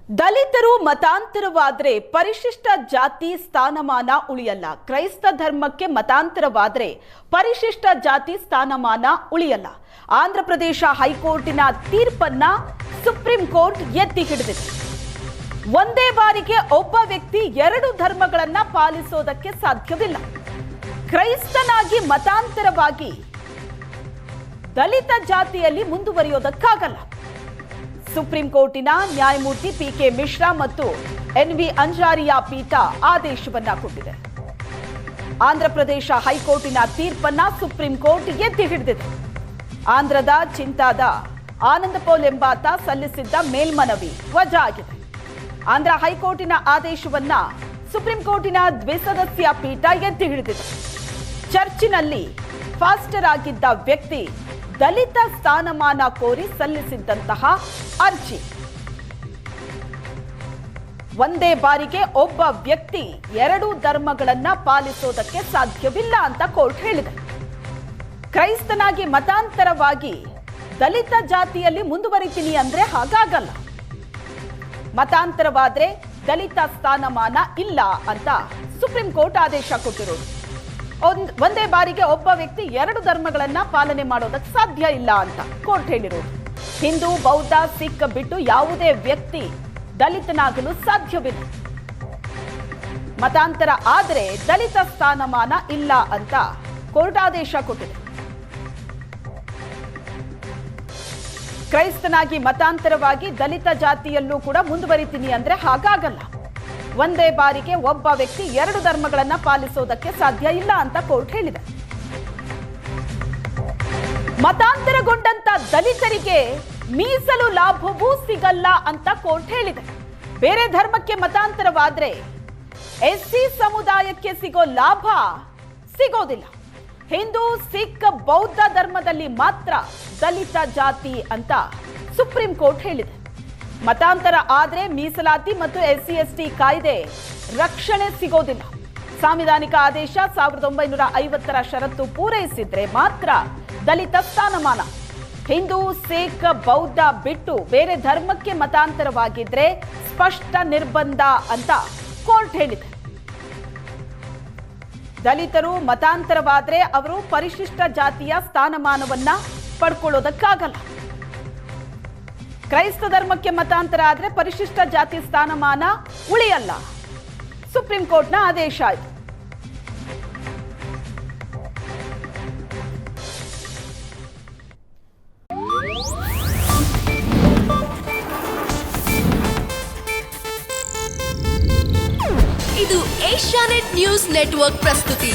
ದಲಿತರು ಮತಾಂತರವಾದರೆ ಪರಿಶಿಷ್ಟ ಜಾತಿ ಸ್ಥಾನಮಾನ ಉಳಿಯಲ್ಲ. ಕ್ರೈಸ್ತ ಧರ್ಮಕ್ಕೆ ಮತಾಂತರವಾದರೆ ಪರಿಶಿಷ್ಟ ಜಾತಿ ಸ್ಥಾನಮಾನ ಉಳಿಯಲ್ಲ. ಆಂಧ್ರಪ್ರದೇಶ ಹೈಕೋರ್ಟಿನ ತೀರ್ಪನ್ನ ಸುಪ್ರೀಂ ಕೋರ್ಟ್ ಎತ್ತಿ ಹಿಡಿದಿದೆ. ಒಂದೇ ಬಾರಿಗೆ ಒಬ್ಬ ವ್ಯಕ್ತಿ ಎರಡು ಧರ್ಮಗಳನ್ನ ಪಾಲಿಸೋದಕ್ಕೆ ಸಾಧ್ಯವಿಲ್ಲ. ಕ್ರೈಸ್ತನಾಗಿ ಮತಾಂತರವಾಗಿ ದಲಿತ ಜಾತಿಯಲ್ಲಿ ಮುಂದುವರಿಯೋದಕ್ಕಾಗಲ್ಲ. ಸುಪ್ರೀಂ ಕೋರ್ಟಿನ ನ್ಯಾಯಮೂರ್ತಿ ಪಿ.ಕೆ. ಮಿಶ್ರಾ ಮತ್ತು ಎನ್.ವಿ. ಅಂಜಾರಿಯ ಪೀಠ ಆದೇಶವನ್ನ ಕೊಟ್ಟಿದೆ. ಆಂಧ್ರಪ್ರದೇಶ ಹೈಕೋರ್ಟಿನ ತೀರ್ಪನ್ನ ಸುಪ್ರೀಂ ಕೋರ್ಟ್ ಎತ್ತಿ ಹಿಡಿದಿದೆ. ಆಂಧ್ರದ ಚಿಂತಾದ ಆನಂದಪೌಲ್ ಎಂಬಾತ ಸಲ್ಲಿಸಿದ್ದ ಮೇಲ್ಮನವಿ ವಜಾ ಆಗಿದೆ. ಆಂಧ್ರ ಹೈಕೋರ್ಟಿನ ಆದೇಶವನ್ನ ಸುಪ್ರೀಂ ಕೋರ್ಟಿನ ದ್ವಿಸದಸ್ಯ ಪೀಠ ಎತ್ತಿ ಹಿಡಿದಿದೆ. ಚರ್ಚಿನಲ್ಲಿ ಫಾಸ್ಟರ್ ಆಗಿದ್ದ ವ್ಯಕ್ತಿ ದಲಿತ ಸ್ಥಾನಮಾನ ಕೋರಿ ಸಲ್ಲಿಸಿದ್ದಂತಹ ಅರ್ಜಿ. ಒಂದೇ ಬಾರಿಗೆ ಒಬ್ಬ ವ್ಯಕ್ತಿ ಎರಡು ಧರ್ಮಗಳನ್ನ ಪಾಲಿಸೋದಕ್ಕೆ ಸಾಧ್ಯವಿಲ್ಲ ಅಂತ ಕೋರ್ಟ್ ಹೇಳಿದೆ. ಕ್ರೈಸ್ತನಾಗಿ ಮತಾಂತರವಾಗಿ ದಲಿತ ಜಾತಿಯಲ್ಲಿ ಮುಂದುವರಿತೀನಿ ಅಂದ್ರೆ ಹಾಗಾಗಲ್ಲ. ಮತಾಂತರವಾದ್ರೆ ದಲಿತ ಸ್ಥಾನಮಾನ ಇಲ್ಲ ಅಂತ ಸುಪ್ರೀಂ ಕೋರ್ಟ್ ಆದೇಶ ಕೊಟ್ಟಿರೋದು. ಒಂದೇ ಬಾರಿಗೆ ಒಬ್ಬ ವ್ಯಕ್ತಿ ಎರಡು ಧರ್ಮಗಳನ್ನ ಪಾಲನೆ ಮಾಡೋದಕ್ಕೆ ಸಾಧ್ಯ ಇಲ್ಲ ಅಂತ ಕೋರ್ಟ್ ಹೇಳಿರೋದು. ಹಿಂದೂ, ಬೌದ್ಧ, ಸಿಖ್ ಬಿಟ್ಟು ಯಾವುದೇ ವ್ಯಕ್ತಿ ದಲಿತನಾಗಲು ಸಾಧ್ಯವಿಲ್ಲ. ಮತಾಂತರ ಆದರೆ ದಲಿತ ಸ್ಥಾನಮಾನ ಇಲ್ಲ ಅಂತ ಕೋರ್ಟ್ ಆದೇಶ ಕೊಟ್ಟಿದೆ. ಕ್ರೈಸ್ತನಾಗಿ ಮತಾಂತರವಾಗಿ ದಲಿತ ಜಾತಿಯಲ್ಲೂ ಕೂಡ ಮುಂದುವರಿತೀನಿ ಅಂದ್ರೆ ಹಾಗಾಗಲ್ಲ. ಒಂದೇ ಬಾರಿಗೆ ಒಬ್ಬ ವ್ಯಕ್ತಿ ಎರಡು ಧರ್ಮಗಳನ್ನ ಪಾಲಿಸೋದಕ್ಕೆ ಸಾಧ್ಯ ಇಲ್ಲ ಅಂತ ಕೋರ್ಟ್ ಹೇಳಿದೆ. ಮತಾಂತರಗೊಂಡಂತ ದಲಿತರಿಗೆ ಮೀಸಲು ಲಾಭವೂ ಸಿಗಲ್ಲ ಅಂತ ಕೋರ್ಟ್ ಹೇಳಿದೆ. ಬೇರೆ ಧರ್ಮಕ್ಕೆ ಮತಾಂತರವಾದ್ರೆ ಎಸ್ಸಿ ಸಮುದಾಯಕ್ಕೆ ಸಿಗೋ ಲಾಭ ಸಿಗೋದಿಲ್ಲ. ಹಿಂದೂ, ಸಿಖ್, ಬೌದ್ಧ ಧರ್ಮದಲ್ಲಿ ಮಾತ್ರ ದಲಿತ ಜಾತಿ ಅಂತ ಸುಪ್ರೀಂ ಕೋರ್ಟ್ ಹೇಳಿದೆ. ಮತಾಂತರ ಆದ್ರೆ ಮೀಸಲಾತಿ ಮತ್ತು SC/ST ಕಾಯ್ದೆ ರಕ್ಷಣೆ ಸಿಗೋದಿಲ್ಲ. ಸಾಂವಿಧಾನಿಕ ಆದೇಶ 1950ರ ಷರತ್ತು ಪೂರೈಸಿದ್ರೆ ಮಾತ್ರ ದಲಿತ ಸ್ಥಾನಮಾನ. ಹಿಂದೂ, ಸಿಖ್, ಬೌದ್ಧ ಬಿಟ್ಟು ಬೇರೆ ಧರ್ಮಕ್ಕೆ ಮತಾಂತರವಾಗಿದ್ರೆ ಸ್ಪಷ್ಟ ನಿರ್ಬಂಧ ಅಂತ ಕೋರ್ಟ್ ಹೇಳಿದೆ. ದಲಿತರು ಮತಾಂತರವಾದ್ರೆ ಅವರು ಪರಿಶಿಷ್ಟ ಜಾತಿಯ ಸ್ಥಾನಮಾನವನ್ನ ಪಡ್ಕೊಳ್ಳೋದಕ್ಕಾಗಲ್ಲ. ಕ್ರೈಸ್ತ ಧರ್ಮಕ್ಕೆ ಮತಾಂತರ ಆದ್ರೆ ಪರಿಶಿಷ್ಟ ಜಾತಿ ಸ್ಥಾನಮಾನ ಉಳಿಯಲ್ಲ. ಸುಪ್ರೀಂ ಕೋರ್ಟ್ನ ಆದೇಶ ಆಯಿತು. ಇದು ಏಷ್ಯಾನೆಟ್ ನ್ಯೂಸ್ ನೆಟ್ವರ್ಕ್ ಪ್ರಸ್ತುತಿ.